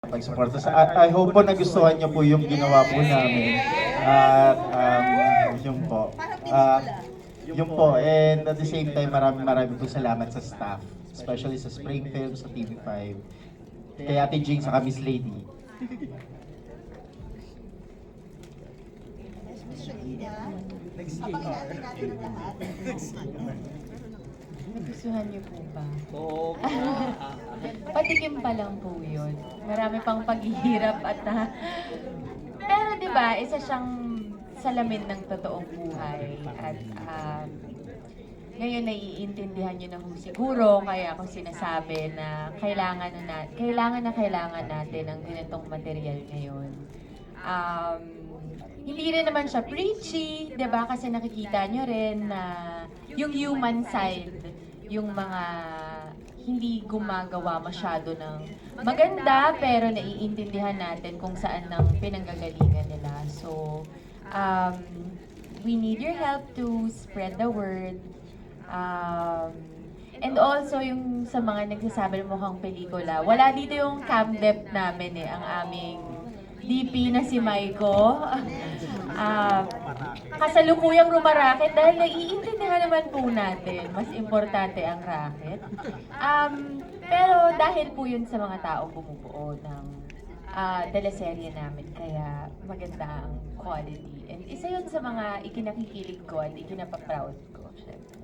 pag-suporta. I hope po nagustuhan niyo po yung ginawa po namin. At yun po. Yun po. And at the same time, marami po salamat sa staff. Especially sa Spring Films, sa TV5. Kay Ate Jing, sa Miss Lady. Nagustuhan niyo po ba? Oo. Patikim pa lang po yun. Marami pang paghihirap at pero di ba, isa siyang salamin ng totoong buhay. At ngayon naiintindihan niyo na po siguro, kaya ako sinasabi na kailangan natin ang ganitong material ngayon. Hindi rin naman siya preachy, di ba? Kasi nakikita nyo rin na yung human side, yung mga hindi gumagawa masyado ng maganda, pero naiintindihan natin kung saan ang pinanggagalingan nila. So, we need your help to spread the word. And also, yung sa mga nagsasabi ng mukhang pelikula, wala dito yung camdep namin ang aming DP na si Maiko. Kasalukuyang rumaraket dahil naiintindihan naman po natin, mas importante ang racket. Pero dahil po yun sa mga taong bumubuo ng teleserye namin, kaya maganda ang quality. And isa yun sa mga ikinakikilig ko at ikinapaproud ko, syempre.